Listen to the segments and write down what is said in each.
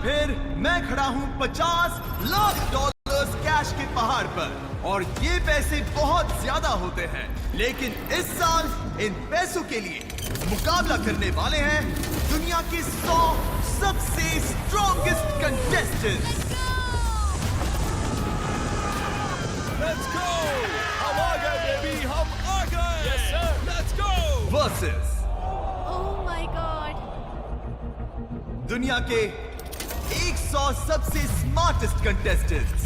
फिर मैं खड़ा हूँ 50 लाख डॉलर्स कैश के पहाड़ पर, और ये पैसे बहुत ज्यादा होते हैं, लेकिन इस साल इन पैसों के लिए मुकाबला करने वाले हैं दुनिया के 100 सबसे स्ट्रॉन्गेस्ट कंटेस्टेंट्स। Let's go! हम आ गए बेबी, हम आ गए। Yes sir, let's go! Versus Oh my God! दुनिया के 100 सबसे स्मार्टेस्ट कंटेस्टेंट्स।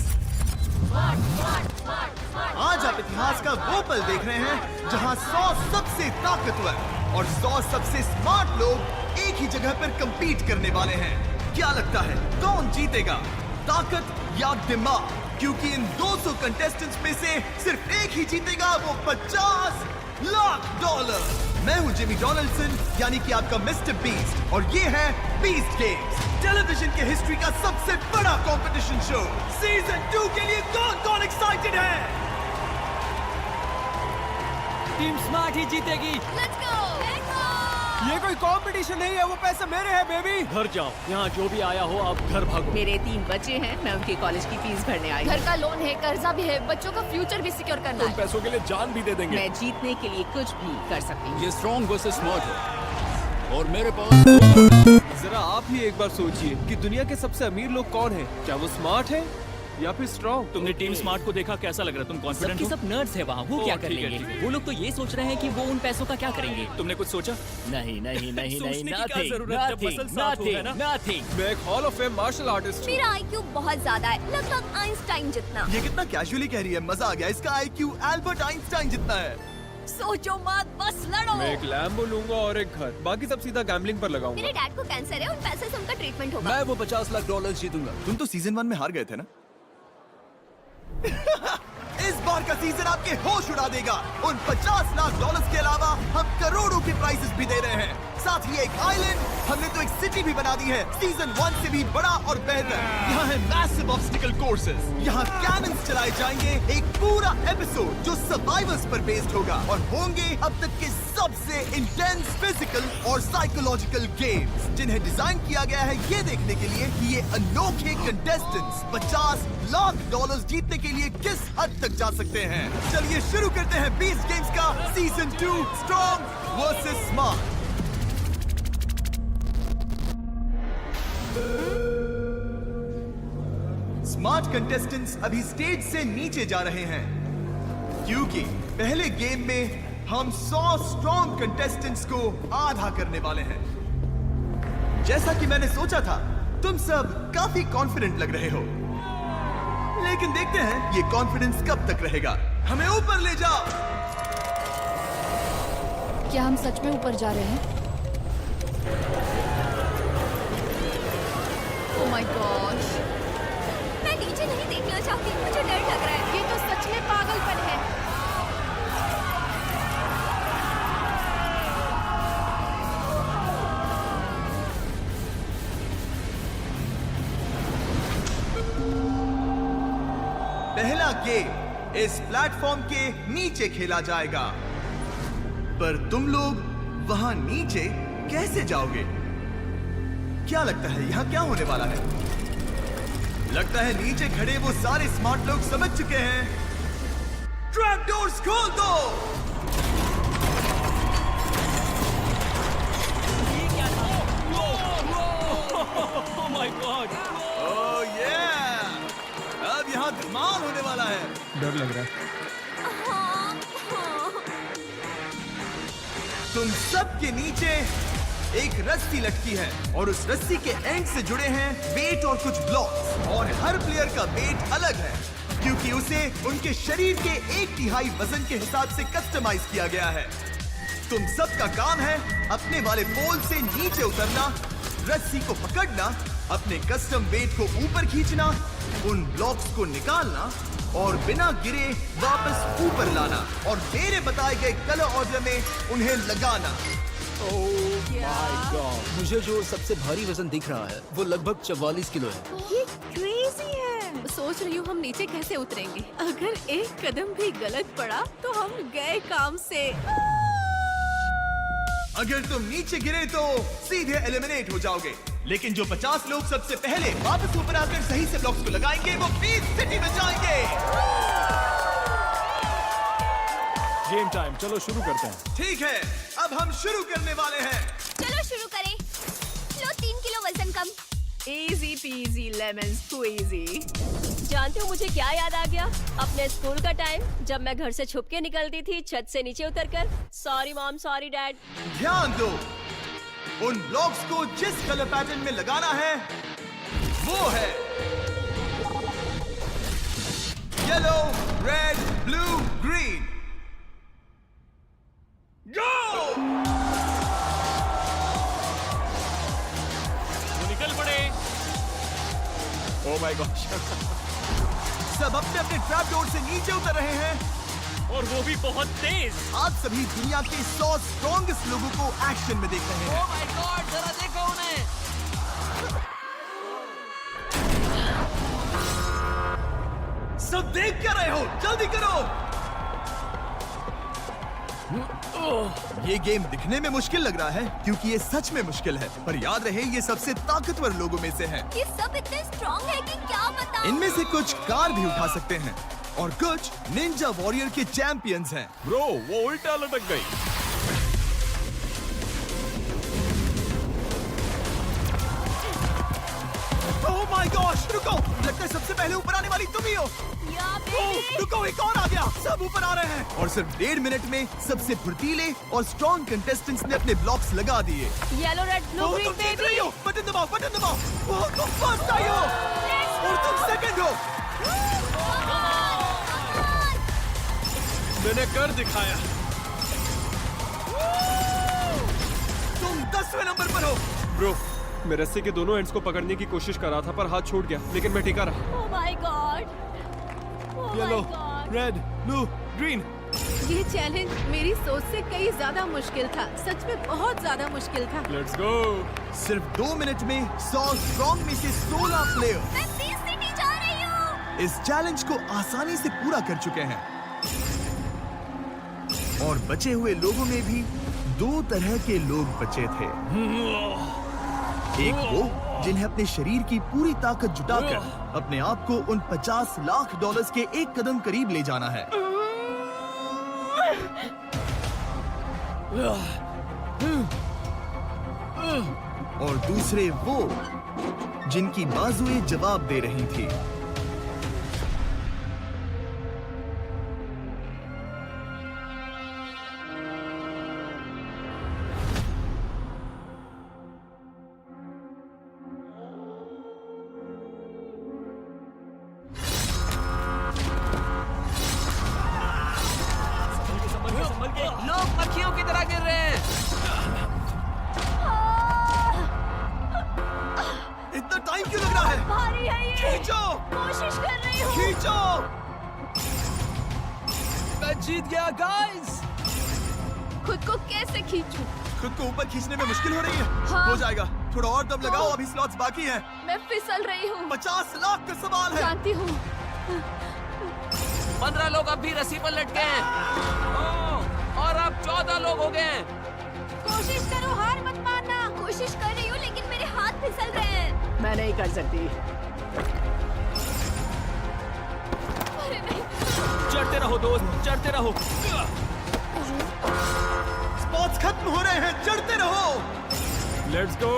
आज आप इतिहास का वो पल देख रहे हैं जहां 100 सबसे ताकतवर और 100 सबसे स्मार्ट लोग एक ही जगह पर कंपीट करने वाले हैं। क्या लगता है कौन जीतेगा, ताकत या दिमाग? क्योंकि इन 200 कंटेस्टेंट्स में से सिर्फ एक ही जीतेगा, वो 50 लाख डॉलर। मैं हूं जिमी डोनाल्डसन, यानी कि आपका मिस्टर बीस्ट, और ये है बीस्ट गेम्स, टेलीविजन के हिस्ट्री का सबसे बड़ा कंपटीशन शो। सीजन 2 के लिए कौन एक्साइटेड है? टीम स्मार्ट ही जीतेगी। Let's go! ये कोई कंपटीशन नहीं है, वो पैसे मेरे हैं बेबी। घर जाओ, यहाँ जो भी आया हो आप घर भागो। मेरे 3 बच्चे हैं, मैं उनके कॉलेज की फीस भरने आई हूँ। घर का लोन है, कर्जा भी है, बच्चों का फ्यूचर भी सिक्योर करना तुम है। पैसों के लिए जान भी दे देंगे। मैं जीतने के लिए कुछ भी कर सकती हूँ। ये स्ट्रॉन्ग वर्सेस स्मार्ट है, और मेरे पास जरा आप ही एक बार सोचिए कि दुनिया के सबसे अमीर लोग कौन हैं? क्या वो स्मार्ट है या फिर स्ट्रॉन्ग? तुमने टीम स्मार्ट को देखा, कैसा लग रहा है? तुम कॉन्फिडेंट सबके हो? सब नर्ड्स है वहाँ, वो क्या कर ठीक है, लेंगे? ठीक है। वो लोग तो ये सोच रहे हैं कि वो उन पैसों का क्या करेंगे। तुमने कुछ सोचा? नहीं नहीं नहीं नहीं, सोचने की क्या जरूरत है जब मसल साथ हो, है ना? नथिंग। मैं एक hall of fame martial artist हूँ। मेरा IQ बहुत ज्यादा है, लगभग आइंस्टाइन जितना। ये कितना कैजुअली कह रही है, मजा आ गया। इसका IQ एल्बर्ट आइंस्टाइन जितना है। सोचो मत, बस लड़ो। मैं एक लैम्बो लूंगा और एक घर, बाकी सब सीधा गैम्बलिंग पर लगाऊंगा। मेरे डैड को कैंसर है, उन पैसे से उनका ट्रीटमेंट होगा। मैं वो 50 लाख डॉलर जीतूंगा। तुम तो सीजन 1 में हार गए थे ना? इस बार का सीजन आपके होश उड़ा देगा। उन 50 लाख डॉलर्स के अलावा हम करोड़ों के प्राइजेस भी दे रहे हैं। साथ ही एक आइलैंड, हमने तो एक सिटी भी बना दी है, सीजन 1 से भी बड़ा और बेहतर। यहाँ है मैसिव ऑब्स्टिकल कोर्सेज, यहाँ कैनन्स चलाए जाएंगे, एक पूरा एपिसोड जो सर्वाइवर्स पर बेस्ड होगा, और होंगे अब तक के सबसे इंटेंस फिजिकल और साइकोलॉजिकल गेम्स, जिन्हें डिजाइन किया गया है ये देखने के लिए कि ये अनोखे कंटेस्टेंट्स 50 लाख डॉलर्स जीतने के लिए किस हद तक जा सकते हैं। चलिए शुरू करते हैं बीस्ट गेम्स का season 2, strong versus smart. Smart contestants अभी स्टेज से नीचे जा रहे हैं, क्योंकि पहले गेम में हम 100 स्ट्रॉन्ग कंटेस्टेंट्स को आधा करने वाले हैं। जैसा कि मैंने सोचा था, तुम सब काफी कॉन्फिडेंट लग रहे हो, लेकिन देखते हैं ये कॉन्फिडेंस कब तक रहेगा। हमें ऊपर ले जाओ। क्या हम सच में ऊपर जा रहे हैं? Oh my gosh! मैं नीचे नहीं देखना चाहती, मुझे डर लग रहा है। ये तो सच में पागलपन है। पहला गेम इस प्लेटफॉर्म के नीचे खेला जाएगा, पर तुम लोग वहां नीचे कैसे जाओगे? क्या लगता है यहाँ क्या होने वाला है? लगता है नीचे खड़े वो सारे स्मार्ट लोग समझ चुके हैं। ट्रैप डोर्स खोल दो। Oh my God! ओह ये अब यहाँ धमाल होने वाला है। डर लग रहा है। तुम सबके नीचे एक रस्सी लटकी है, और उस रस्सी के एंड से जुड़े हैं वेट और कुछ ब्लॉक्स, और हर प्लेयर का वेट अलग है, क्योंकि उसे उनके शरीर के 1/3 वजन के हिसाब से कस्टमाइज किया गया है। तुम सबका काम है अपने वाले पोल से नीचे उतरना, रस्सी को पकड़ना, अपने कस्टम वेट को ऊपर खींचना, उन ब्लॉक्स को निकालना और बिना गिरे वापस ऊपर लाना, और मेरे बताए गए कलर ऑर्डर में उन्हें लगाना। ओह माय गॉड, मुझे जो सबसे भारी वजन दिख रहा है वो लगभग 44 किलो है। ये क्रेजी है। सोच रही हूँ हम नीचे कैसे उतरेंगे। अगर एक कदम भी गलत पड़ा तो हम गए काम से। अगर तुम नीचे गिरे तो सीधे एलिमिनेट हो जाओगे। लेकिन जो 50 लोग सबसे पहले वापस ऊपर आकर सही से ब्लॉक्स को लगाएंगे वो बीस्ट सिटी में जाएंगे। गेम टाइम, चलो शुरू करते हैं। ठीक है, अब हम शुरू करने वाले हैं। चलो शुरू करें। लो 3 किलो वजन कम। Easy peasy lemon squeezy. जानते हो मुझे क्या याद आ गया? अपने स्कूल का टाइम, जब मैं घर से छुप के निकलती थी छत से नीचे उतरकर। Sorry mom, sorry dad. ध्यान दो, उन ब्लॉक्स को जिस कलर पैटर्न में लगाना है वो है येलो, रेड, ब्लू, ग्रीन। गो! निकल पड़े। Oh my God. सब अपने अपने ट्रैप डोर से नीचे उतर रहे हैं और वो भी बहुत तेज। आप सभी दुनिया के 100 स्ट्रॉन्गेस्ट लोगों को एक्शन में देख रहे हैं। ओह माय गॉड, जरा देखो उन्हें। सब देख क्या रहे हो? जल्दी करो। ये गेम दिखने में मुश्किल लग रहा है क्योंकि ये सच में मुश्किल है, पर याद रहे ये सबसे ताकतवर लोगों में से है। ये सब इतने स्ट्रॉन्ग है कि क्या बताऊं। इनमें से कुछ कार भी उठा सकते हैं और कुछ निंजा वॉरियर के चैंपियंस हैं। ब्रो, वो उल्टा लटक गई। ओह माय गॉश, रुको, लगता है सबसे पहले ऊपर आने वाली तुम ही हो। ओह, रुको, एक और आ गया। सब ऊपर आ रहे हैं और सिर्फ 1.5 मिनट में सबसे फुर्तीले और स्ट्रॉन्ग कंटेस्टेंट्स ने अपने ब्लॉक्स लगा दिए। येलो रेड ब्लू ओह, ग्रीन तुम जीत रही बेबी। हो। बटन दबाओ, बटन दबाओ। ओह, तुम फर्स्ट आई हो और तुम सेकंड हो। मैंने कर दिखाया। तुम 10वें नंबर पर हो। ब्रो, मैं रस्सी के दोनों एंड्स को पकड़ने की कोशिश कर रहा था पर हाथ छूट गया, लेकिन मैं टिका रहा। Oh my God. Oh my yellow, God. Red, blue, green. ये चैलेंज मेरी सोच से कई ज्यादा मुश्किल था, सच में बहुत ज्यादा मुश्किल था। Let's go. सिर्फ 2 मिनट में 100 स्ट्रॉन्ग में से 16 प्लेयर मैं बीस्ट सिटी जा रही हूँ। इस चैलेंज को आसानी से पूरा कर चुके हैं और बचे हुए लोगों में भी 2 तरह के लोग बचे थे। एक वो जिन्हें अपने शरीर की पूरी ताकत जुटाकर अपने आप को उन $50 लाख के एक कदम करीब ले जाना है, और दूसरे वो जिनकी बाजुएं जवाब दे रही थी। लोग पक्षियों की तरह गिर रहे हैं। इतना टाइम क्यों लग रहा है? भारी है ये। खींचो, कोशिश कर रही हूँ। खींचो। मैं जीत गया गाइस। खुद को कैसे खींचूं? खुद को ऊपर खींचने में मुश्किल हो रही है। हाँ। हो जाएगा, थोड़ा और दम लगाओ, अभी स्लॉट्स बाकी हैं। मैं फिसल रही हूँ। 50 लाख का सवाल है। जानती हूँ। 15 लोग अब भी रस्सी पर लटके हैं। ओह, और अब 14 लोग हो गए हैं। कोशिश करो, हार मत मानना। कोशिश कर रही हूँ लेकिन मेरे हाथ फिसल रहे हैं। मैं नहीं कर सकती। अरे नहीं। चढ़ते रहो दोस्त, चढ़ते रहो। स्पॉट्स खत्म हो रहे हैं, चढ़ते रहो। Let's go.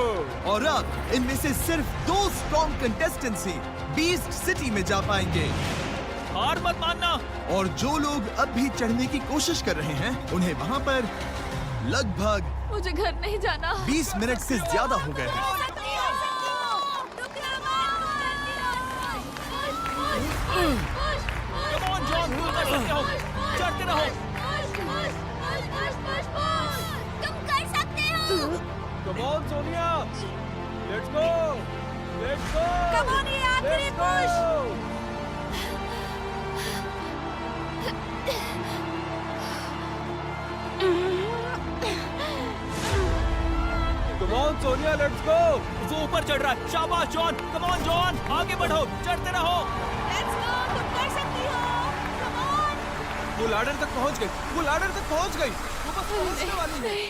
और अब इनमें से सिर्फ 2 स्ट्रॉन्ग कंटेस्टेंट्स ही बीस्ट सिटी में जा पाएंगे। हार मत मानना। और जो लोग अब भी चढ़ने की कोशिश कर रहे हैं उन्हें वहां पर लगभग मुझे घर नहीं जाना। 20 मिनट से ज्यादा हो गए हैं। कम ऑन जॉन, तुम कर सकते हो। चढ़ते रहो। तुम कर सकते हो। Come on Sonia. Let's go. Let's go. Come on, ये आखिरी push। Come on Sonia, let's go. वो ऊपर चढ़ रहा है। शाबाश जॉन, कम ऑन जॉन, आगे बढ़ो, चढ़ते रहो। Let's go, तुम कर सकती हो। Come on। वो लैडर तक पहुंच गई। वो लैडर तक पहुंच गई। वो बस पहुंचने वाली है। नहीं।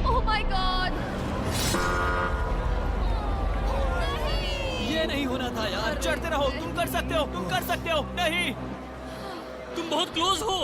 Oh my God. ये नहीं होना था यार। चढ़ते रहो, तुम कर सकते हो, तुम कर सकते हो। नहीं, तुम बहुत क्लोज हो।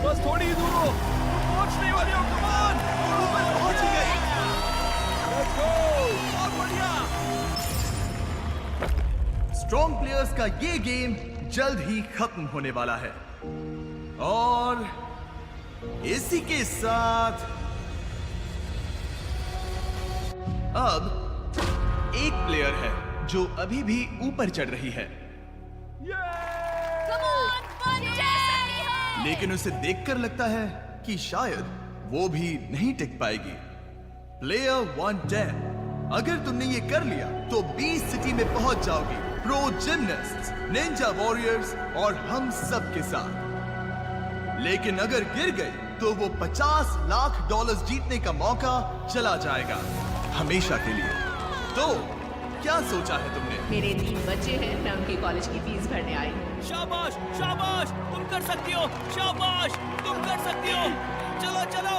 बस थोड़ी ही दूर हो, तुम पहुंचने वाले हो। कम ऑन, ऊपर पहुंच ही गए। Let's go. बहुत बढ़िया। स्ट्रॉन्ग प्लेयर्स का ये गेम जल्द ही खत्म होने वाला है और इसी के साथ अब एक प्लेयर है जो अभी भी ऊपर चढ़ रही है, लेकिन उसे देखकर लगता है कि शायद वो भी नहीं टिक पाएगी। प्लेयर 110, अगर तुमने ये कर लिया तो 20 सिटी में पहुंच जाओगी प्रो जिमनास्ट्स, निंजा वॉरियर्स और हम सब के साथ। लेकिन अगर गिर गई तो वो $50 लाख जीतने का मौका चला जाएगा हमेशा के लिए। तो क्या सोचा है तुमने? मेरे 3 बच्चे हैं, मैं उनकी कॉलेज की फीस भरने आई हूँ। शाबाश, शाबाश, तुम कर सकती हो। शाबाश, तुम कर सकती हो। चलो चलो।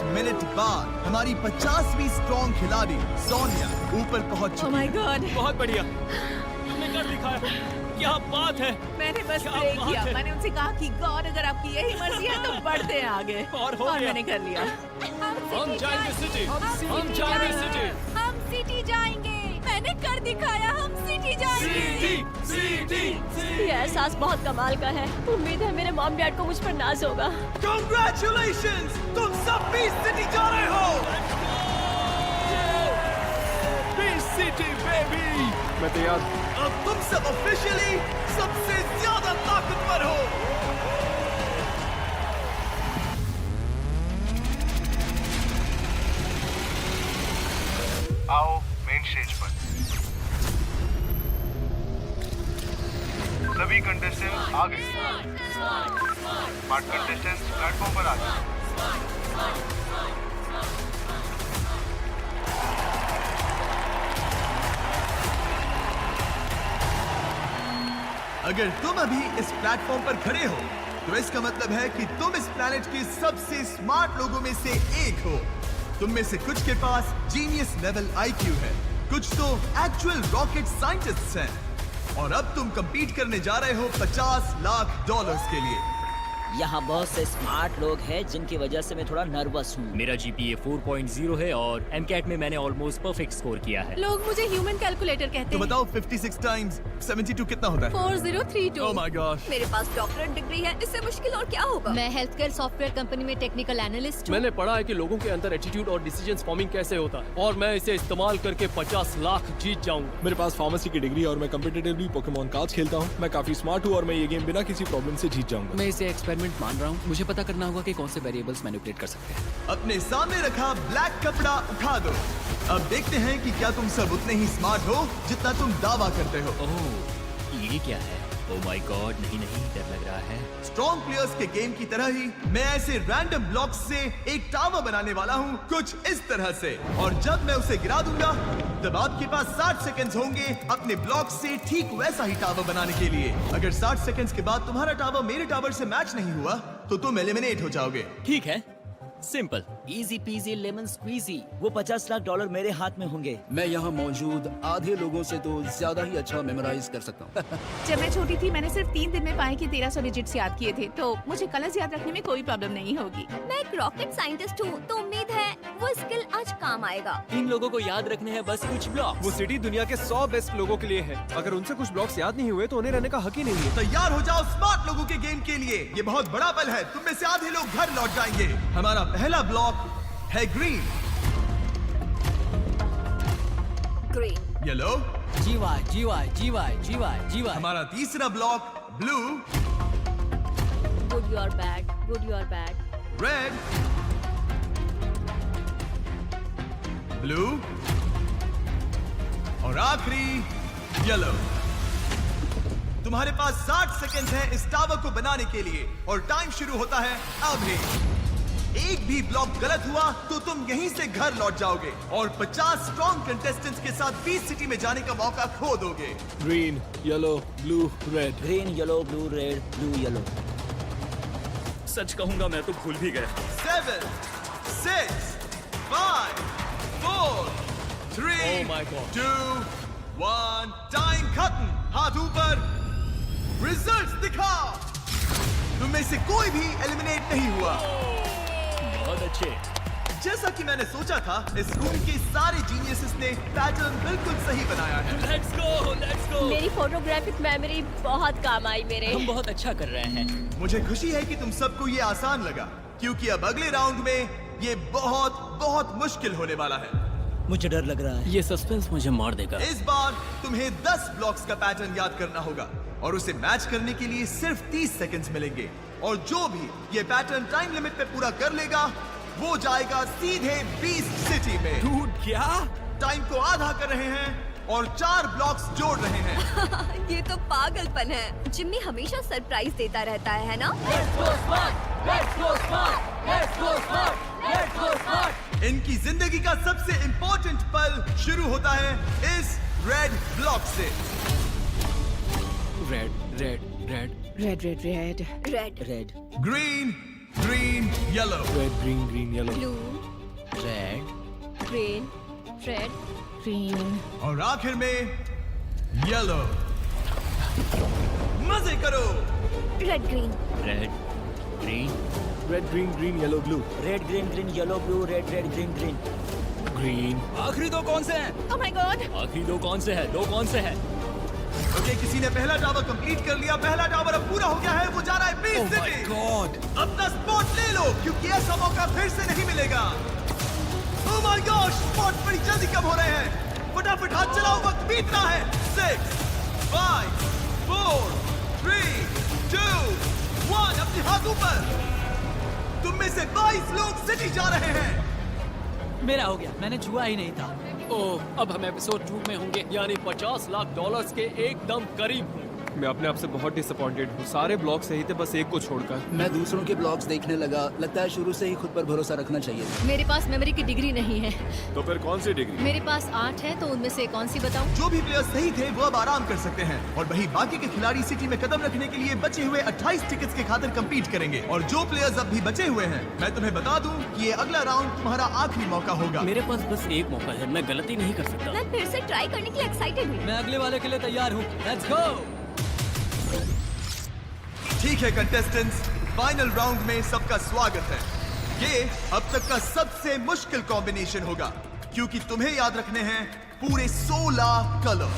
मिनट बाद हमारी 50वीं स्ट्रॉन्ग खिलाड़ी सोनिया ऊपर पहुंच ओह चुकी माय है। गॉड, बहुत बढ़िया, तुमने कर दिखाया। क्या बात है। मैंने बस क्या प्रे बात किया। है। मैंने उनसे कहा कि गॉड अगर आपकी यही मर्जी है तो बढ़ते हैं आगे। और हो गया। मैंने कर लिया। हम जाएंगे सिटी, हम जाएंगे सिटी। हम सिटी जाएंगे। मैंने कर दिखाया, हम सिटी जाएंगे। ये एहसास बहुत कमाल का है। उम्मीद है मेरे मॉम डैड को मुझ पर नाज होगा। Congratulations! तुम सब 20 सिटी जा रहे हो। City baby. मैं तैयार। अब तुम सब ऑफिशियली सबसे ज्यादा ताकतवर हो। आओ मेन स्टेज पर। सभी कंटेस्टेंट्स आ गए। स्मार्ट कंटेस्टेंट्स प्लेटफॉर्म पर आ गए। अगर तुम अभी इस प्लेटफॉर्म पर खड़े हो तो इसका मतलब है कि तुम इस प्लेनेट के सबसे स्मार्ट लोगों में से एक हो। तुम में से कुछ के पास जीनियस लेवल IQ है, कुछ तो एक्चुअल रॉकेट साइंटिस्ट्स हैं, और अब तुम compete करने जा रहे हो $50 लाख के लिए। यहाँ बहुत से स्मार्ट लोग हैं जिनकी वजह से मैं थोड़ा नर्वस हूँ। मेरा GPA 4.0 है और MCAT में मैंने ऑलमोस्ट परफेक्ट स्कोर किया है। लोग मुझे ह्यूमन कैलकुलेटर कहते तो हैं। बताओ 56 टाइम्स 72 कितना होता है? 4032। Oh my gosh! मेरे पास डॉक्टरेट डिग्री है, इससे मुश्किल और क्या होगा। मैं हेल्थ केयर सॉफ्टवेयर कंपनी में टेक्निकल एनालिस्ट हूँ। मैंने पढ़ा है कि लोगों के अंदर एटीट्यूड और डिसीजन फॉर्मिंग कैसे होता है, और मैं इसे इस्तेमाल करके 50 लाख जीत जाऊंगा। मेरे पास फार्मेसी की डिग्री और मैं कम्पिटिटिवली पोकेमॉन कार्ड्स खेलता हूँ। मैं काफी स्मार्ट हूँ और मैं ये गेम बिना किसी प्रॉब्लम से जीत जाऊंगा। मैं इसे एक्सपेरिमेंट मान रहा हूँ। मुझे पता करना होगा कि कौन से वेरिएबल्स मैनिपुलेट कर सकते हैं। अपने सामने रखा ब्लैक कपड़ा उठा दो। अब देखते हैं कि क्या तुम सब उतने ही स्मार्ट हो जितना तुम दावा करते हो। ओह, ये क्या है? ओह माय गॉड, नहीं नहीं, डर लग रहा है। स्ट्रॉन्ग प्लेयर्स के गेम की तरह ही मैं ऐसे रैंडम ब्लॉक्स से एक टावर बनाने वाला हूँ, कुछ इस तरह से, और जब मैं उसे गिरा दूंगा तब आपके पास 60 सेकंड्स होंगे अपने ब्लॉक से ठीक वैसा ही टावर बनाने के लिए। अगर 60 सेकंड्स के बाद तुम्हारा टावर मेरे टावर से मैच नहीं हुआ तो तुम एलिमिनेट हो जाओगे। ठीक है, simple. Easy peasy lemon squeezy. वो $50 लाख मेरे हाथ में होंगे। मैं यहाँ मौजूद आधे लोगों से तो ज्यादा ही अच्छा मेमोराइज कर सकता हूँ। जब मैं छोटी थी मैंने सिर्फ 3 दिन में पाए कि 1300 डिजिट्स याद किए थे, तो मुझे कलर्स याद रखने में कोई प्रॉब्लम नहीं होगी। मैं एक रॉकेट साइंटिस्ट हूँ, तो उम्मीद है वो स्किल आज काम आएगा। इन लोगों को याद रखने हैं बस कुछ ब्लॉक। वो सिटी दुनिया के 100 बेस्ट लोगों के लिए है। अगर उनसे कुछ ब्लॉक्स याद नहीं हुए तो उन्हें रहने का हक ही नहीं है। तैयार हो जाओ स्मार्ट लोगों के गेम के लिए। ये बहुत बड़ा पल है, तुम में से आधे लोग घर लौट जाएंगे। हमारा पहला ब्लॉक है green. Green. Yellow. GY GY GY GY GY। हमारा तीसरा block blue, good your bad, good your bad. Red, blue और आखिरी येलो। तुम्हारे पास 60 सेकंड है इस टावर को बनाने के लिए और टाइम शुरू होता है अभी। एक भी ब्लॉक गलत हुआ तो तुम यहीं से घर लौट जाओगे और 50 स्ट्रॉन्ग कंटेस्टेंट्स के साथ 20 सिटी में जाने का मौका खो दोगे। Green yellow blue red. Green yellow blue red blue yellow. सच कहूंगा मैं तो भूल भी गया। 7, 6, 5, 4, 3, Oh my God. 2, 1, टाइम खत्म। हाथ ऊपर, रिजल्ट्स दिखाओ। तुम में से कोई भी एलिमिनेट नहीं हुआ। बहुत अच्छे। जैसा कि मैंने सोचा था, इस रूम के सारे जीनियसेस ने पैटर्न बिल्कुल सही बनाया है। Let's go, let's go. मेरी फोटोग्राफिक मेमोरी बहुत काम आई मेरे। हम बहुत अच्छा कर रहे हैं। मुझे खुशी है कि तुम सबको ये आसान लगा, क्योंकि अब अगले राउंड में ये बहुत बहुत मुश्किल होने वाला है। मुझे डर लग रहा है। ये सस्पेंस मुझे मार देगा। इस बार तुम्हें 10 ब्लॉक्स का पैटर्न याद करना होगा और उसे मैच करने के लिए सिर्फ 30 सेकंड्स मिलेंगे। और जो भी ये पैटर्न टाइम लिमिट पे पूरा कर लेगा वो जाएगा सीधे 20 सिटी में। Dude, क्या? टाइम को आधा कर रहे हैं और 4 ब्लॉक्स जोड़ रहे हैं। ये तो पागलपन है। जिम्मी हमेशा सरप्राइज देता रहता है ना? इनकी जिंदगी का सबसे इंपॉर्टेंट पल शुरू होता है इस रेड ब्लॉक से। Red red red red red red red red green, green, yellow. Red green green yellow. Blue red green red green और आखिर में येलो। मजे करो। Red green red green red green green yellow blue. Red green green yellow blue red red green green green. आखिरी दो कौन से हैं? Oh my God. आखिरी दो कौन से है? दो कौन से है? ओके, किसी ने पहला टावर कंप्लीट कर लिया। पहला टावर अब पूरा हो गया है। वो जा रहा है 20 सिटी। गॉड। अपना स्पॉट ले लो, क्योंकि ऐसा मौका फिर से नहीं मिलेगा। ओह माय गॉड, स्पॉट बड़ी जल्दी कम हो रहे हैं। फटाफट हाथ चलाओ, वक्त बीत रहा है। 6, 5, 4, 3, 2, 1। अपने हाथ ऊपर। तुम में से 22 लोग सिटी जा रहे हैं। मेरा हो गया, मैंने छुआ ही नहीं था। ओह, अब हम एपिसोड 2 में होंगे, यानी $50 लाख के एकदम करीब हूँ। मैं अपने आप से बहुत डिसअपॉइंटेड हूँ। सारे ब्लॉग सही थे, बस एक को छोड़कर। मैं दूसरों के ब्लॉग्स देखने लगा। लगता है शुरू से ही खुद पर भरोसा रखना चाहिए। मेरे पास मेमोरी की डिग्री नहीं है। तो फिर कौन सी डिग्री? मेरे पास 8 है, तो उनमें से कौन सी बताऊं? जो भी प्लेयर्स सही थे वो अब आराम कर सकते हैं और वही बाकी के खिलाड़ी सिटी में कदम रखने के लिए बचे हुए 28 टिकट्स के खातिर compete करेंगे। और जो प्लेयर्स अब भी बचे हुए हैं, मैं तुम्हें बता दूं कि ये अगला राउंड तुम्हारा आखिरी मौका होगा। मेरे पास बस एक मौका है, मैं गलती नहीं कर सकता। मैं फिर से ट्राई करने के लिए एक्साइटेड हूँ। मैं अगले वाले के लिए तैयार हूँ। Let's go. ठीक है कंटेस्टेंट्स, फाइनल राउंड में सबका स्वागत है। ये अब तक का सबसे मुश्किल कॉम्बिनेशन होगा, क्योंकि तुम्हें याद रखने हैं पूरे 16 कलर।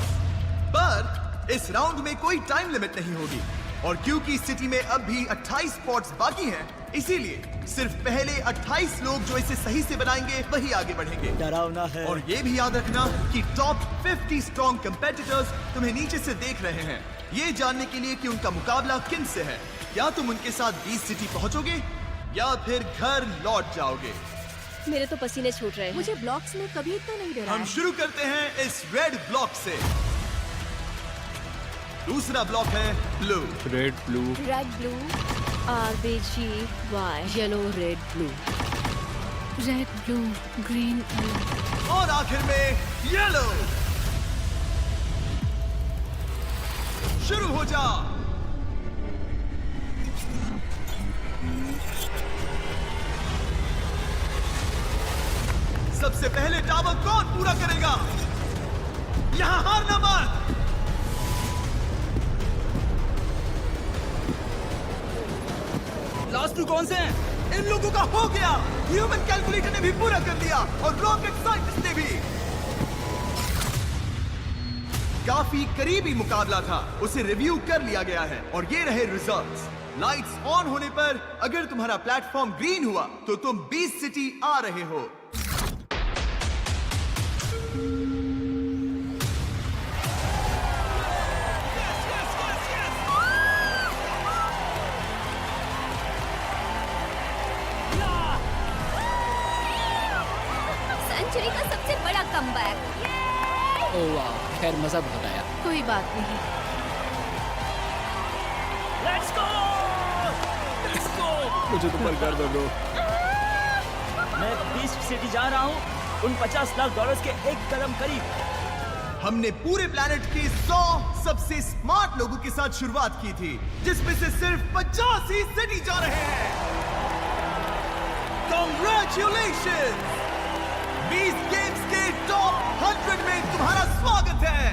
पर इस राउंड में कोई टाइम लिमिट नहीं होगी और क्योंकि सिटी में अब भी 28 स्पॉट्स बाकी हैं, इसीलिए सिर्फ पहले 28 लोग जो इसे सही से बनाएंगे वही आगे बढ़ेंगे। डरावना है। और ये भी याद रखना कि टॉप 50 स्ट्रॉन्ग कंपेटिटर्स तुम्हें नीचे से देख रहे हैं, ये जानने के लिए कि उनका मुकाबला किन से है। क्या तुम उनके साथ 20 सिटी पहुंचोगे या फिर घर लौट जाओगे? मेरे तो पसीने छूट रहे हैं। मुझे ब्लॉक्स में कभी इतना नहीं डरा हम है। शुरू करते हैं इस रेड ब्लॉक से। दूसरा ब्लॉक है blue. Red blue. Red blue RBGY yellow red blue, red blue green blue. और आखिर में येलो। शुरू हो जा। सबसे पहले टावर कौन पूरा करेगा? यहां हारना मत। लास्ट टू कौन से हैं? इन लोगों का हो गया। ह्यूमन कैलकुलेटर ने भी पूरा कर दिया और रॉकेट साइंटिस्ट ने भी। काफी करीबी मुकाबला था, उसे रिव्यू कर लिया गया है और ये रहे रिजल्ट्स। लाइट्स ऑन होने पर अगर तुम्हारा प्लेटफॉर्म ग्रीन हुआ तो तुम 20 सिटी आ रहे हो। ओह वाह, खैर मजा बहुत आया। कोई बात नहीं। Let's go, let's go. मुझे तो कर दो। मैं बीस्ट सिटी जा रहा हूँ, उन $50 लाख के एक कदम करीब। हमने पूरे प्लेनेट के 100 सबसे स्मार्ट लोगों के साथ शुरुआत की थी, जिसमें से सिर्फ 50 ही सिटी जा रहे हैं। Congratulations! 20 गेम्स के टॉप 100 में तुम्हारा स्वागत है।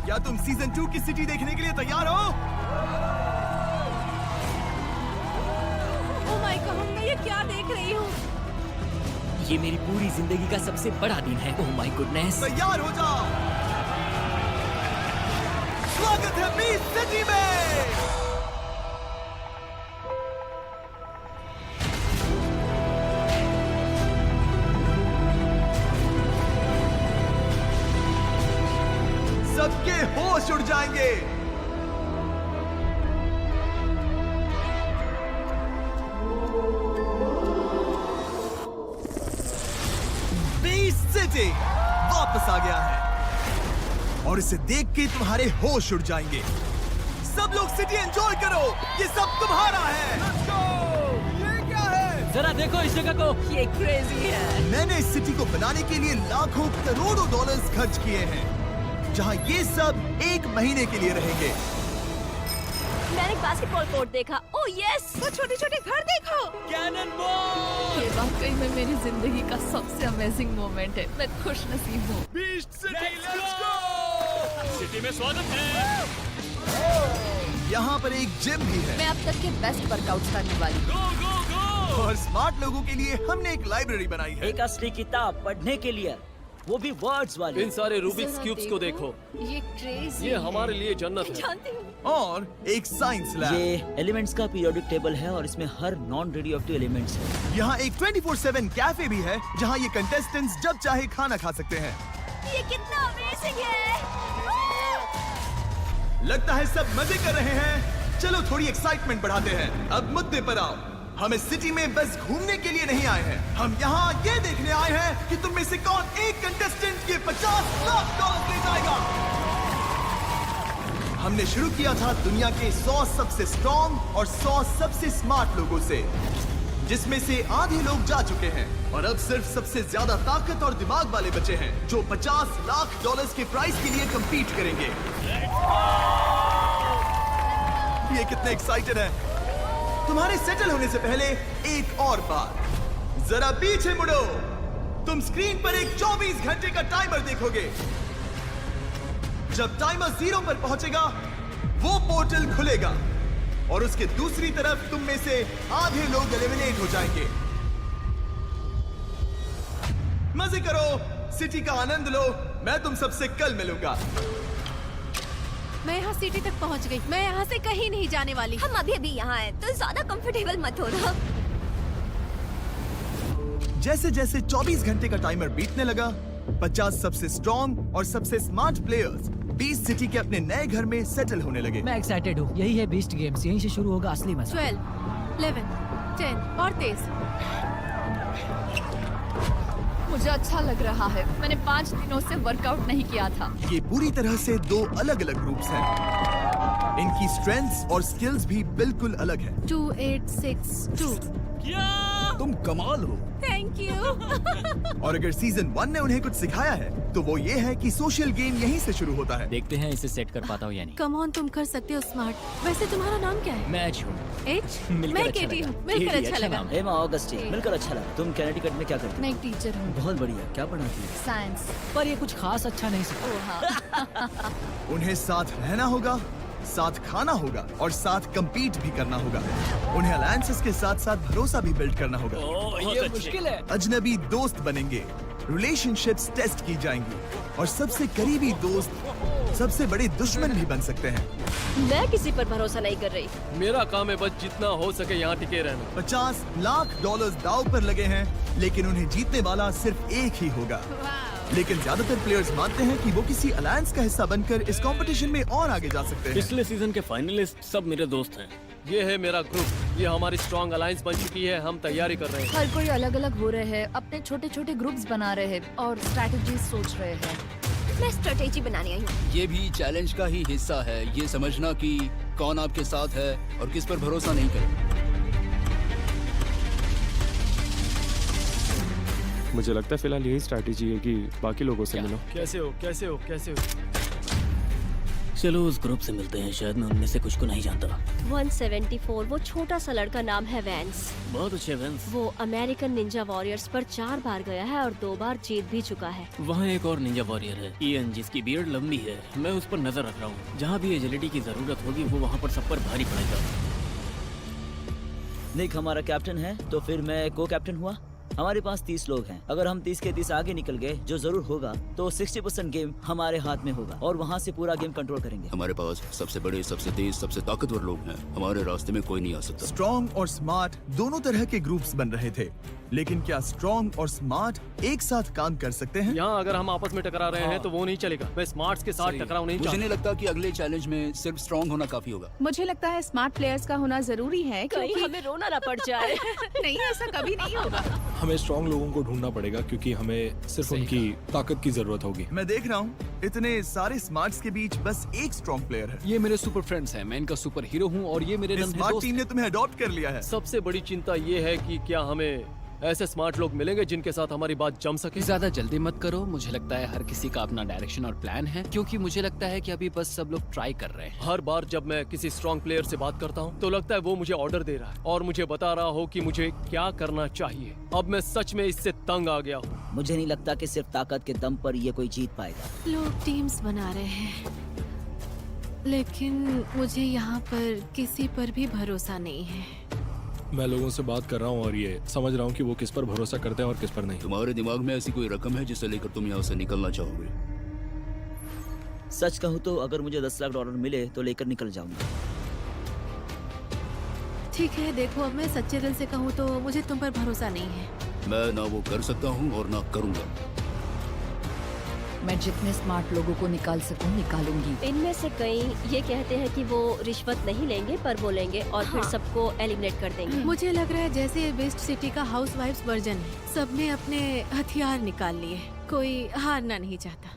क्या तुम सीजन 2 की सिटी देखने के लिए तैयार हो? ओह माय गॉड, मैं ये क्या देख रही हूँ? ये मेरी पूरी जिंदगी का सबसे बड़ा दिन है। Oh my goodness. तैयार हो जाओ। स्वागत है बीस्ट सिटी में। सबके होश उड़ जाएंगे। बीस्ट सिटी वापस आ गया है और इसे देख के तुम्हारे होश उड़ जाएंगे। सब लोग सिटी एंजॉय करो, ये सब तुम्हारा है। Let's go! ये क्या है? जरा देखो इस जगह को, ये क्रेजी है। मैंने इस सिटी को बनाने के लिए लाखों करोड़ों डॉलर्स खर्च किए हैं, जहां ये सब 1 महीने के लिए रहेंगे। मैंने एक बास्केटबॉल कोर्ट देखा। ओह यस, वो छोटे छोटे घर देखो। Cannon ball. ये वाकई में मेरी जिंदगी का सबसे अमेजिंग मोमेंट है। मैं खुश नसीब हूँ। Beast city, let's go. City में स्वागत है। यहाँ पर एक जिम भी है मैं अब तक के बेस्ट वर्कआउट्स करने वाली हूँ। गो गो गो। और स्मार्ट लोगों के लिए हमने एक लाइब्रेरी बनाई है। एक असली किताब पढ़ने के लिए, वो भी वर्ड्स वाली। इन सारे रूबिक्स क्यूब्स को देखो, ये क्रेजी। ये हमारे लिए जन्नत है। जानती हूँ। और एक साइंस लैब। ये एलिमेंट्स का पीरियोडिक टेबल है और इसमें हर नॉन रेडियोएक्टिव एलिमेंट्स है। यहाँ एक 24/7 कैफे भी है, जहाँ ये कंटेस्टेंट्स जब चाहे खाना खा सकते हैं। ये कितना अमेजिंग है। लगता है सब मजे कर रहे हैं। चलो थोड़ी एक्साइटमेंट बढ़ाते हैं। अब मुद्दे पर आओ। हम इस सिटी में बस घूमने के लिए नहीं आए हैं, हम यहाँ ये देखने आए हैं कि तुम में से कौन एक कंटेस्टेंट ये $50 लाख ले जाएगा। हमने शुरू किया था दुनिया के 100 सबसे स्ट्रॉन्ग और 100 सबसे स्मार्ट लोगों से, जिसमें से आधे लोग जा चुके हैं और अब सिर्फ सबसे ज्यादा ताकत और दिमाग वाले बचे हैं, जो $50 लाख के प्राइस के लिए कंपीट करेंगे। ये कितने एक्साइटेड हैं। तुम्हारे सेटल होने से पहले एक और बात, जरा पीछे मुड़ो। तुम स्क्रीन पर एक 24 घंटे का टाइमर देखोगे। जब टाइमर 0 पर पहुंचेगा, वो पोर्टल खुलेगा और उसके दूसरी तरफ तुम में से आधे लोग एलिमिनेट हो जाएंगे। मजे करो, सिटी का आनंद लो। मैं तुम सबसे कल मिलूंगा। मैं यहाँ सिटी तक पहुँच गई। मैं यहाँ से कहीं नहीं जाने वाली। हम अभी अभी यहाँ हैं, तो ज्यादा कंफर्टेबल मत हो ना। जैसे जैसे 24 घंटे का टाइमर बीतने लगा, 50 सबसे स्ट्रॉन्ग और सबसे स्मार्ट प्लेयर्स बीस्ट सिटी के अपने नए घर में सेटल होने लगे। मैं एक्साइटेड हूँ। यही है बीस्ट गेम्स, यहीं से शुरू होगा असली मजा। 12, 11, 10 और तेज। मुझे अच्छा लग रहा है। मैंने 5 दिनों से वर्कआउट नहीं किया था। ये पूरी तरह से 2 अलग अलग ग्रुप्स हैं। इनकी स्ट्रेंथ्स और स्किल्स भी बिल्कुल अलग है। 2, 8, 6, 2। तुम कमाल हो। Thank you. और अगर सीजन 1 ने उन्हें कुछ सिखाया है, तो वो ये है कि सोशल गेम यहीं से शुरू होता है। देखते हैं इसे सेट कर पाता हूँ या नहीं। कम ऑन, तुम कर सकते हो स्मार्ट। वैसे तुम्हारा नाम क्या है? मैं एच हूँ। एच? मिलकर मैं अच्छा केटी लगा। हूँ। मिलकर केटी, अच्छा अच्छा लगा। नाम। एमा ऑगस्टीन, मिलकर अच्छा लगा। तुम कैनेडिकट में क्या करते हो? मैं एक टीचर हूँ। बहुत बढ़िया। क्या पढ़ाती है? साइंस। पर ये कुछ खास अच्छा नहीं सिखा। ओह हाँ। उन्हें साथ रहना होगा, साथ खाना होगा और साथ compete भी करना होगा। उन्हें अलायंसेस के साथ साथ भरोसा भी बिल्ड करना होगा। ये मुश्किल है। अजनबी दोस्त बनेंगे, रिलेशनशिप्स टेस्ट की जाएंगी और सबसे करीबी दोस्त सबसे बड़े दुश्मन भी बन सकते हैं। मैं किसी पर भरोसा नहीं कर रही। मेरा काम है बस जितना हो सके यहाँ टिके रहना। $50 लाख दांव पर लगे हैं, लेकिन उन्हें जीतने वाला सिर्फ एक ही होगा। लेकिन ज्यादातर प्लेयर्स मानते हैं कि वो किसी अलायंस का हिस्सा बनकर इस कंपटीशन में और आगे जा सकते हैं। पिछले सीजन के फाइनलिस्ट सब मेरे दोस्त हैं। ये है मेरा ग्रुप, ये हमारी स्ट्रॉन्ग अलायंस बन चुकी है, हम तैयारी कर रहे हैं। हर कोई अलग अलग हो रहे हैं, अपने छोटे छोटे ग्रुप्स बना रहे हैं और स्ट्रैटेजी सोच रहे हैं। मैं स्ट्रेटेजी बनाने आई हूँ। ये भी चैलेंज का ही हिस्सा है, ये समझना कि कौन आपके साथ है और किस पर भरोसा नहीं करें। मुझे लगता है फिलहाल यही स्ट्रैटेजी है कि बाकी लोगों से मिलो। कैसे हो, कैसे हो, कैसे हो? चलो उस ग्रुप से मिलते हैं, शायद मैं उनमें से कुछ को नहीं जानता। 174 वो छोटा सा लड़का नाम है वैंस। बहुत अच्छे वेंस। वो अमेरिकन निंजा वॉरियर्स पर 4 बार गया है और 2 बार जीत भी चुका है। वहाँ एक और निंजा वॉरियर है, इयन, जिसकी बियर्ड लंबी है। मैं उस पर नजर रख रहा हूँ। जहाँ भी एजिलिटी की जरूरत होगी वो वहाँ पर सब पर भारी पड़ेगा। निक हमारा कैप्टन है, तो फिर मैं को कैप्टन हुआ। हमारे पास 30 लोग हैं। अगर हम 30 के 30 आगे निकल गए, जो जरूर होगा, तो 60% गेम हमारे हाथ में होगा और वहाँ से पूरा गेम कंट्रोल करेंगे। हमारे पास सबसे बड़े, सबसे तेज, सबसे ताकतवर लोग हैं। हमारे रास्ते में कोई नहीं आ सकता। स्ट्रॉन्ग और स्मार्ट दोनों तरह के ग्रुप्स बन रहे थे, लेकिन क्या स्ट्रॉन्ग और स्मार्ट एक साथ काम कर सकते हैं? यहाँ अगर हम आपस में टकरा रहे हैं तो वो नहीं चलेगा। मैं स्मार्ट्स के साथ टकराव नहीं मुझे चाहता। नहीं लगता कि अगले चैलेंज में सिर्फ स्ट्रॉन्ग होना काफी होगा। मुझे लगता है स्मार्ट प्लेयर्स का होना जरूरी है, कहीं क्योंकि हमें रोना ना पड़ जाए। नहीं, ऐसा कभी नहीं होगा। हमें स्ट्रॉन्ग लोगों को ढूंढना पड़ेगा क्योंकि हमें सिर्फ उनकी ताकत की जरूरत होगी। मैं देख रहा हूँ इतने सारे स्मार्ट्स के बीच बस एक स्ट्रॉन्ग प्लेयर है। ये मेरे सुपर फ्रेंड्स हैं, मैं इनका सुपर हीरो हूँ और ये मेरे नन्हे स्मार्ट दोस्त टीम ने तुम्हें अडॉप्ट कर लिया है। सबसे बड़ी चिंता ये है कि क्या हमें ऐसे स्मार्ट लोग मिलेंगे जिनके साथ हमारी बात जम सके। ज्यादा जल्दी मत करो, मुझे लगता है हर किसी का अपना डायरेक्शन और प्लान है, क्योंकि मुझे लगता है कि अभी बस सब लोग ट्राई कर रहे हैं। हर बार जब मैं किसी स्ट्रॉन्ग प्लेयर से बात करता हूँ तो लगता है वो मुझे ऑर्डर दे रहा है और मुझे बता रहा हो कि मुझे क्या करना चाहिए। अब मैं सच में इससे तंग आ गया हूँ। मुझे नहीं लगता कि सिर्फ ताकत के दम पर ये कोई जीत पाएगा। लोग टीम्स बना रहे हैं, लेकिन मुझे यहाँ पर किसी पर भी भरोसा नहीं है। मैं लोगों से बात कर रहा हूँ और ये समझ रहा हूँ कि वो किस पर भरोसा करते हैं और किस पर नहीं। तुम्हारे दिमाग में ऐसी कोई रकम है जिसे लेकर तुम यहाँ से निकलना चाहोगे? सच कहूँ तो अगर मुझे $10 लाख मिले तो लेकर निकल जाऊंगा। ठीक है, देखो अब मैं सच्चे दिल से कहूँ तो मुझे तुम पर भरोसा नहीं है। मैं ना वो कर सकता हूँ और ना करूँगा। मैं जितने स्मार्ट लोगों को निकाल सकूं निकालूंगी। इनमें से कई ये कहते हैं कि वो रिश्वत नहीं लेंगे पर बोलेंगे और फिर सबको एलिमिनेट कर देंगे। मुझे लग रहा है जैसे वेस्ट सिटी का हाउसवाइफ्स वर्जन है। सबने अपने हथियार निकाल लिए, कोई हारना नहीं चाहता।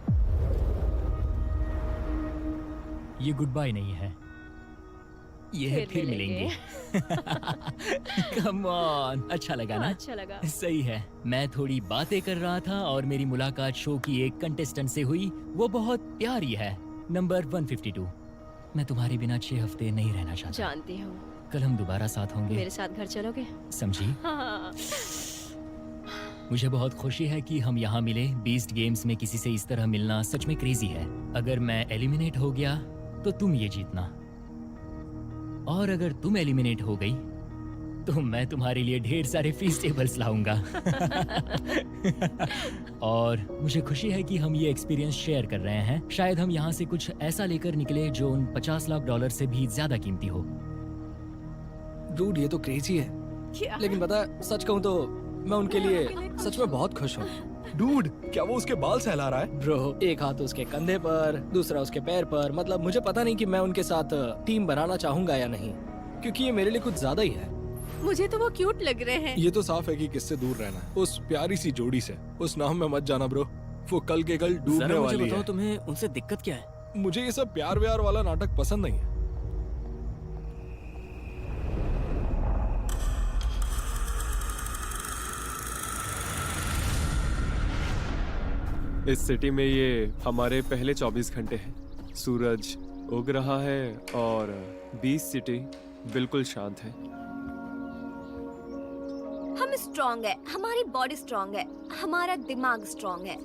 ये गुड बाय नहीं है, ये है फिर मिलेंगे। कम ऑन, अच्छा लगा ना? अच्छा लगा। सही है। मैं थोड़ी बातें कर रहा था और मेरी मुलाकात शो की एक कंटेस्टेंट से हुई। वो बहुत प्यारी है, नंबर 152। मैं तुम्हारे बिना 6 हफ्ते नहीं रहना चाहता। जानती हूँ। कल हम दोबारा साथ होंगे। मेरे साथ घर चलोगे? समझी? हाँ। मुझे बहुत खुशी है कि हम यहाँ मिले। बीस्ट गेम्स में किसी से इस तरह मिलना सच में क्रेजी है। अगर मैं एलिमिनेट हो गया तो तुम ये जीतना, और अगर तुम एलिमिनेट हो गई तो मैं तुम्हारे लिए ढेर सारे फीस्टेबल्स लाऊंगा। और मुझे खुशी है कि हम ये एक्सपीरियंस शेयर कर रहे हैं। शायद हम यहाँ से कुछ ऐसा लेकर निकले जो उन $50 लाख से भी ज्यादा कीमती हो। डूड, ये तो क्रेजी है, लेकिन पता है सच कहूँ तो मैं उनके लिए सच में बहुत खुश हूँ। डूड, क्या वो उसके बाल सहला रहा है? ब्रो, एक हाथ उसके कंधे पर, दूसरा उसके पैर पर। मतलब मुझे पता नहीं कि मैं उनके साथ टीम बनाना चाहूंगा या नहीं, क्योंकि ये मेरे लिए कुछ ज्यादा ही है। मुझे तो वो क्यूट लग रहे हैं। ये तो साफ है कि किससे दूर रहना है। उस प्यारी सी जोड़ी से। उस नाम में मत जाना ब्रो, वो कल के कल डूबने वाली है। तुम्हें उनसे दिक्कत क्या है? मुझे ये सब प्यार व्यार वाला नाटक पसंद नहीं है। इस सिटी में ये हमारे पहले 24 घंटे हैं। सूरज उग रहा है और 20 सिटी बिल्कुल शांत है। हम स्ट्रॉन्ग है, हमारी बॉडी स्ट्रॉन्ग है, हमारा दिमाग स्ट्रॉन्ग है।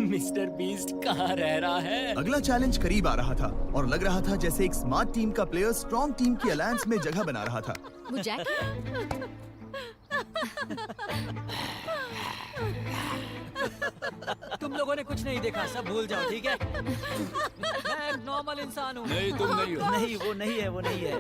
मिस्टर बीस्ट कहाँ रह रहा है? अगला चैलेंज करीब आ रहा था और लग रहा था जैसे एक स्मार्ट टीम का प्लेयर स्ट्रॉन्ग टीम की अलायंस में जगह बना रहा था। वो जैक? तुम लोगों ने कुछ नहीं देखा, सब भूल जाओ, ठीक है? मैं एक नॉर्मल इंसान हूँ। नहीं, तुम नहीं हो। नहीं, वो नहीं है, वो नहीं है।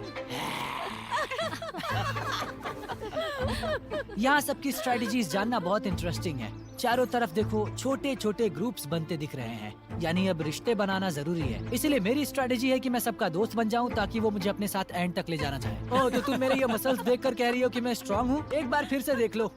यहाँ सबकी स्ट्रेटजीज जानना बहुत इंटरेस्टिंग है। चारों तरफ देखो छोटे छोटे ग्रुप्स बनते दिख रहे हैं, यानी अब रिश्ते बनाना जरूरी है। इसलिए मेरी स्ट्रेटजी है कि मैं सबका दोस्त बन जाऊं ताकि वो मुझे अपने साथ एंड तक ले जाना चाहे। ओह, तो तुम मेरे ये मसल्स देखकर कह रही हो कि मैं स्ट्रांग हूँ? एक बार फिर से देख लो।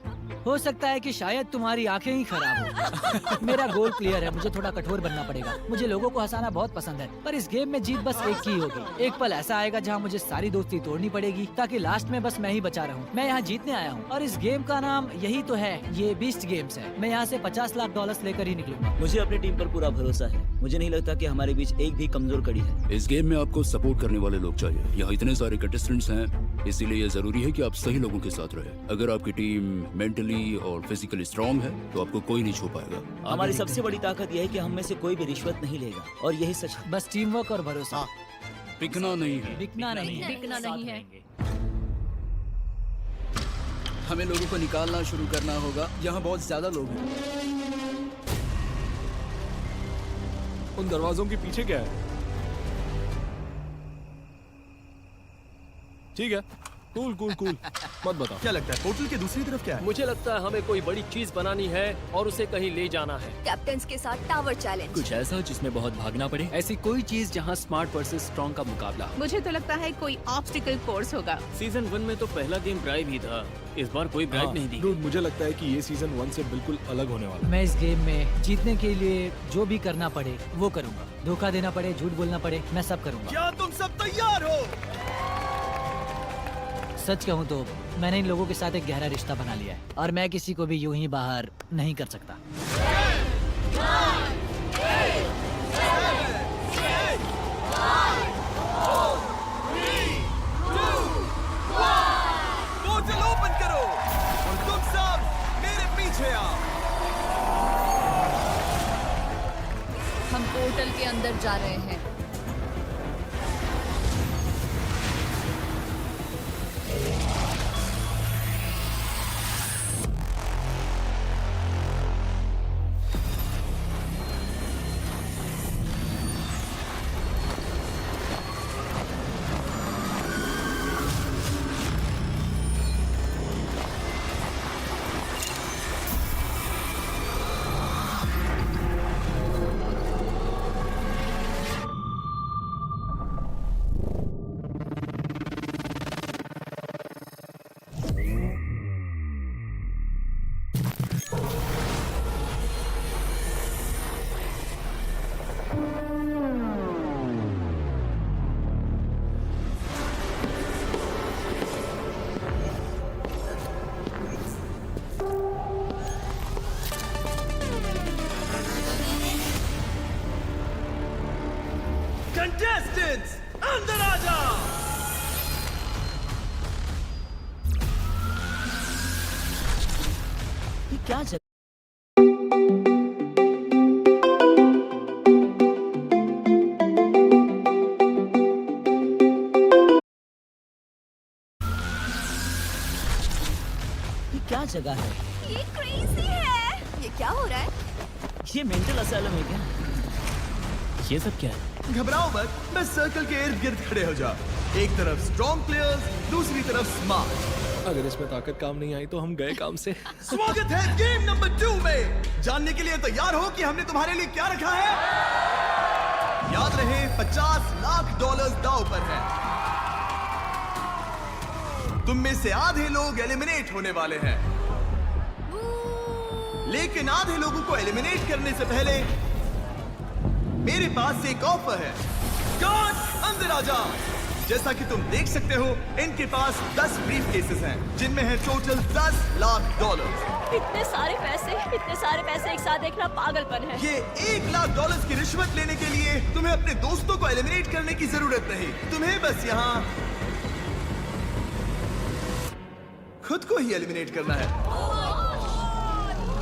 हो सकता है कि शायद तुम्हारी आंखें ही खराब हो। मेरा गोल क्लियर है, मुझे थोड़ा कठोर बनना पड़ेगा। मुझे लोगों को हंसाना बहुत पसंद है, पर इस गेम में जीत बस एक की होगी। एक पल ऐसा आएगा जहाँ मुझे सारी दोस्ती तोड़नी पड़ेगी ताकि लास्ट में बस मैं ही बचा रहूं। मैं यहाँ जीतने आया हूँ और इस गेम का नाम यही तो है, ये बीस्ट गेम्स है। मैं यहाँ से $50 लाख लेकर ही निकलूंगा। मुझे अपनी टीम पर पूरा भरोसा है। मुझे नहीं लगता कि हमारे बीच एक भी कमजोर कड़ी है। इस गेम में आपको सपोर्ट करने वाले लोग चाहिए। यहाँ इतने सारे कंटेस्टेंट्स हैं, इसीलिए ये जरूरी है कि आप सही लोगों के साथ रहे। अगर आपकी टीम मेंटली और फिजिकली स्ट्रांग है तो आपको कोई नहीं छू पाएगा। हमारी सबसे बड़ी ताकत यह है कि हम में से कोई भी रिश्वत नहीं लेगा, और यही सच है। बस टीम वर्क और भरोसा। बिकना नहीं है। बिकना नहीं है। बिकना नहीं है। हमें लोगों को निकालना शुरू करना होगा। यहाँ बहुत ज्यादा लोग हैं। उन दरवाजों के पीछे क्या है? ठीक है, कूल कूल कूल। मत बताओ। क्या लगता है पोर्टल के दूसरी तरफ क्या है? मुझे लगता है हमें कोई बड़ी चीज बनानी है और उसे कहीं ले जाना है। कैप्टन्स के साथ टावर चैलेंज। कुछ ऐसा जिसमें बहुत भागना पड़े, ऐसी कोई चीज जहाँ स्मार्ट वर्सेस स्ट्रॉन्ग का मुकाबला। मुझे तो लगता है कोई ऑब्स्टिकल कोर्स होगा। सीजन 1 में तो पहला गेम ब्राइब ही था, इस बार कोई ब्राइब नहीं दी। डूड, मुझे लगता है कि ये सीजन 1 से बिल्कुल अलग होने वाला है। मैं इस गेम में जीतने के लिए जो भी करना पड़े वो करूंगा। धोखा देना पड़े, झूठ बोलना पड़े, मैं सब करूंगा। क्या तुम सब तैयार हो? सच कहूँ तो मैंने इन लोगों के साथ एक गहरा रिश्ता बना लिया है और मैं किसी को भी यूं ही बाहर नहीं कर सकता। पोर्टल ओपन करो और तुम सब मेरे पीछे आओ। हम पोर्टल के अंदर जा रहे हैं। कंटेस्टेंट्स अंदर आ जाओ। ये क्या जगह? ये क्या जगह है? ये क्रेजी है। ये क्या हो रहा है? ये मेंटल असाइलम है क्या? ये सब क्या है? घबराओ मत, मैं सर्कल के इर्द गिर्द खड़े हो जाओ। एक तरफ स्ट्रॉन्ग प्लेयर्स, दूसरी तरफ स्मार्ट। अगर इसमें ताकत काम नहीं आई तो हम गए काम से। स्वागत है गेम नंबर 2 में। जानने के लिए तैयार हो कि हमने तुम्हारे लिए क्या रखा है? याद रहे $50 लाख दांव पर है। तुम में से आधे लोग एलिमिनेट होने वाले हैं, लेकिन आधे लोगों को एलिमिनेट करने से पहले मेरे पास एक ऑफर है। गार्ड अंदर आ जाओ। जैसा कि तुम देख सकते हो, इनके पास 10 ब्रीफ केसेस हैं, जिनमें है टोटल $10 लाख। इतने सारे पैसे एक साथ देखना पागलपन है। ये $1 लाख की रिश्वत लेने के लिए तुम्हें अपने दोस्तों को एलिमिनेट करने की जरूरत नहीं। तुम्हें बस यहाँ खुद को ही एलिमिनेट करना है।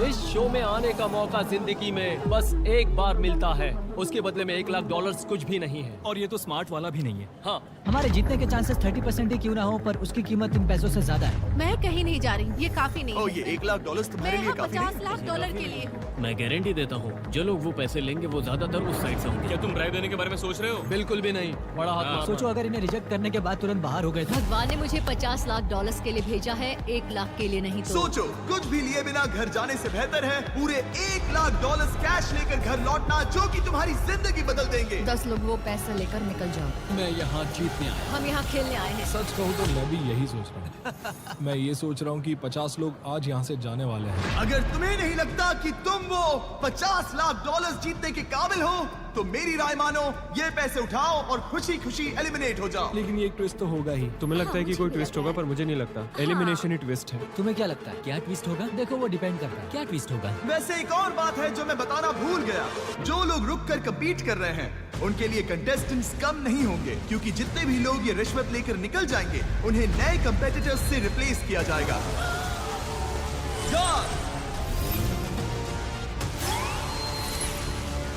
इस शो में आने का मौका जिंदगी में बस एक बार मिलता है। उसके बदले में $1 लाख कुछ भी नहीं है। और ये तो स्मार्ट वाला भी नहीं है। हाँ, हमारे जीतने के चांसेस 30% ही क्यों ना हो, पर उसकी कीमत इन पैसों से ज्यादा है। मैं कहीं नहीं जा रही, ये काफी नहीं ओ, है। ये $1 लाख तुम्हारे लिए काफी नहीं? $50 लाख के लिए। मैं गारंटी देता हूँ जो लोग वो पैसे लेंगे वो ज्यादातर उस साइड से होंगे। क्या तुम ड्राइव देने के बारे में सोच रहे हो? बिल्कुल भी नहीं। बड़ा हाथ मारना। सोचो अगर इन्हें रिजेक्ट करने के बाद तुरंत बाहर हो गए तो। भगवान ने मुझे $50 लाख के लिए भेजा है, $1 लाख के लिए नहीं। तो सोचो, कुछ भी लिए बिना घर जाने से बेहतर है पूरे $1 लाख कैश लेकर घर लौटना, जो कि तुम्हारी जिंदगी बदल देंगे। 10 लोग वो पैसा लेकर निकल जाओ। मैं यहाँ जीतने आया। हम यहाँ खेलने आए हैं। सच कहूँ तो मैं भी यही सोच रहा हूँ। मैं ये सोच रहा हूँ कि 50 लोग आज यहाँ से जाने वाले हैं। अगर तुम्हें नहीं लगता कि तुम वो $50 लाख जीतने के काबिल हो, तो मेरी राय मानो, ये पैसे उठाओ और खुशी खुशी एलिमिनेट हो जाओ। लेकिन ये एक ट्विस्ट तो होगा ही। तुम्हें लगता है कि कोई ट्विस्ट होगा, पर मुझे नहीं लगता। एलिमिनेशन ही ट्विस्ट है। तुम्हें क्या लगता है, क्या ट्विस्ट होगा? देखो वो डिपेंड करता है क्या ट्विस्ट होगा। वैसे एक और बात है जो मैं बताना भूल गया। जो लोग रुक कर कम्पीट कर रहे हैं उनके लिए कंटेस्टेंट्स कम नहीं होंगे, क्योंकि जितने भी लोग ये रिश्वत लेकर निकल जाएंगे उन्हें नए कंपेटिटर्स से रिप्लेस किया जाएगा।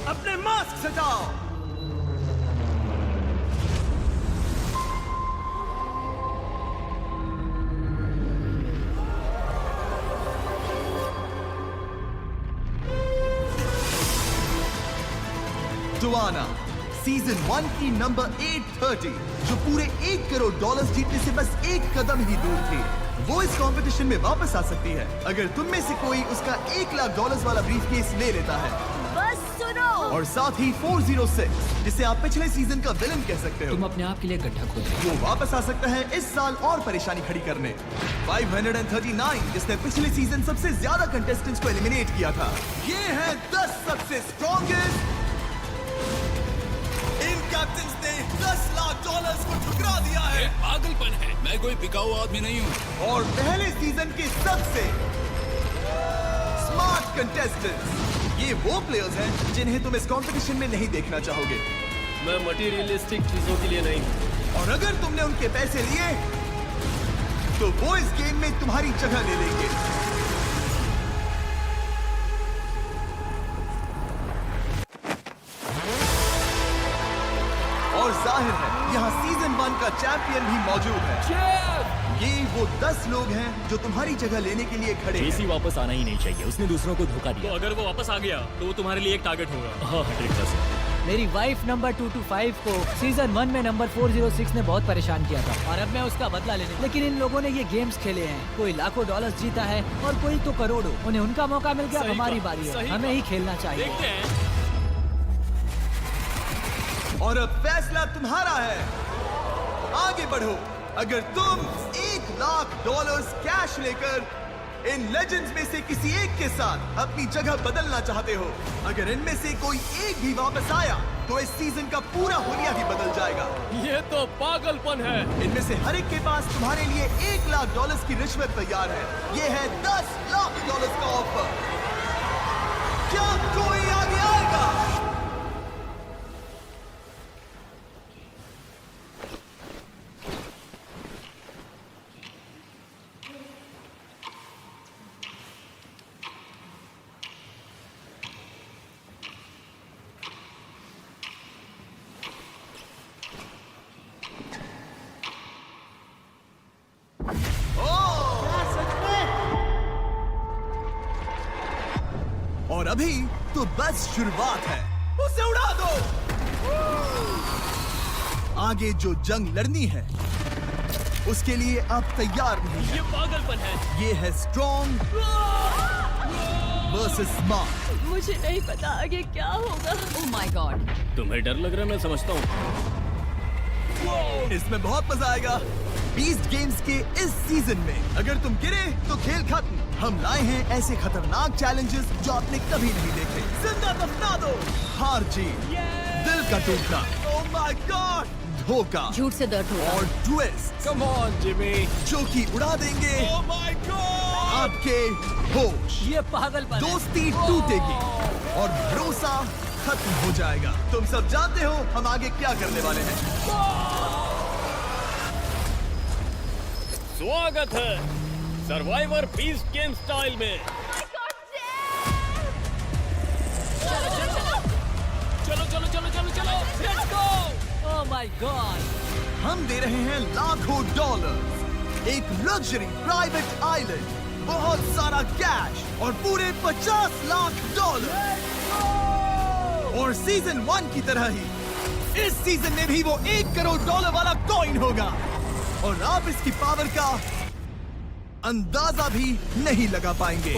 अपने मास्क हटाओ। दुआना सीजन 1 की नंबर 830, जो पूरे $1 करोड़ जीतने से बस एक कदम ही दूर थी, वो इस कंपटीशन में वापस आ सकती है अगर तुम में से कोई उसका $1 लाख वाला ब्रीफकेस ले लेता है। बस सुनो। और साथ ही 406, जिसे आप पिछले सीजन का विलन कह सकते हो, तुम अपने आप के लिए गड्ढा खोद रहे वो वापस आ सकता है इस साल और परेशानी खड़ी करने। 539, जिसने पिछले सीजन सबसे ज्यादा कंटेस्टेंट्स को एलिमिनेट किया था। ये है 10 सबसे स्ट्रॉन्गेस्ट। इन कैप्टन्स ने $10 लाख को ठुकरा दिया है। पागलपन है, मैं कोई बिकाऊ आदमी नहीं हूँ। और पहले सीजन के सबसे स्मार्ट कंटेस्टेंट्स, ये वो प्लेयर्स हैं जिन्हें तुम इस कंपटीशन में नहीं देखना चाहोगे। मैं मटेरियलिस्टिक चीजों के लिए नहीं। और अगर तुमने उनके पैसे लिए तो वो इस गेम में तुम्हारी जगह ले लेंगे। और जाहिर है यहाँ सीजन 1 का चैंपियन भी मौजूद है। ये वो 10 लोग हैं जो तुम्हारी जगह लेने के लिए खड़े हैं। वापस आना ही नहीं चाहिए, उसने दूसरों को धोखा दिया। तो अगर वो वापस आ गया तो वो तुम्हारे लिए एक टारगेट होगा। हाँ, 100%। मेरी वाइफ नंबर 225 को सीजन 1 में नंबर 406 ने बहुत परेशान किया था, और अब मैं उसका बदला लेने। लेकिन इन लोगों ने ये गेम्स खेले हैं, कोई लाखों डॉलर्स जीता है और कोई तो करोड़ों। उन्हें उनका मौका मिल गया, हमारी बारी है, हमें ही खेलना चाहिए। देखते हैं। और अब फैसला तुम्हारा है, आगे बढ़ो। अगर तुम $1 लाख कैश लेकर इन लेजेंड्स में से किसी एक के साथ अपनी जगह बदलना चाहते हो, अगर इनमें से कोई एक भी वापस आया तो इस सीजन का पूरा हुलिया ही बदल जाएगा। ये तो पागलपन है। इनमें से हर एक के पास तुम्हारे लिए $1 लाख की रिश्वत तैयार है। ये है $10 लाख का ऑफर। क्या कोई आगे आएगा? और अभी तो बस शुरुआत है, उसे उड़ा दो। आगे जो जंग लड़नी है उसके लिए आप तैयार नहीं हैं। ये पागलपन है। ये है स्ट्रॉन्ग वर्सेस स्मार्ट। मुझे नहीं पता आगे क्या होगा। Oh my God. तुम्हें डर लग रहा है, मैं समझता हूँ। इसमें बहुत मजा आएगा। बीस्ट गेम्स के इस सीजन में अगर तुम गिरे तो खेल खत्म। हम लाए हैं ऐसे खतरनाक चैलेंजेस जो आपने कभी नहीं देखे। जिंदा दफना दो, हार जीत, दिल का टूटना, ओह माय गॉड, धोखा, झूठ से दर्द होगा, और ट्विस्ट, कम ऑन जिमी, जो कि उड़ा देंगे ओह माय गॉड आपके होश। ये पागलपन है। दोस्ती टूटेगी और भरोसा खत्म हो जाएगा। तुम सब जानते हो हम आगे क्या करने वाले हैं। स्वागत है सर्वाइवर बीस्ट गेम स्टाइल में। My God! हम दे रहे हैं लाखों डॉलर्स, एक लग्जरी प्राइवेट आइलैंड, बहुत सारा कैश और पूरे 50 लाख डॉलर। और सीजन 1 की तरह ही इस सीजन में भी वो $1 करोड़ वाला कॉइन होगा और आप इसकी पावर का अंदाजा भी नहीं लगा पाएंगे।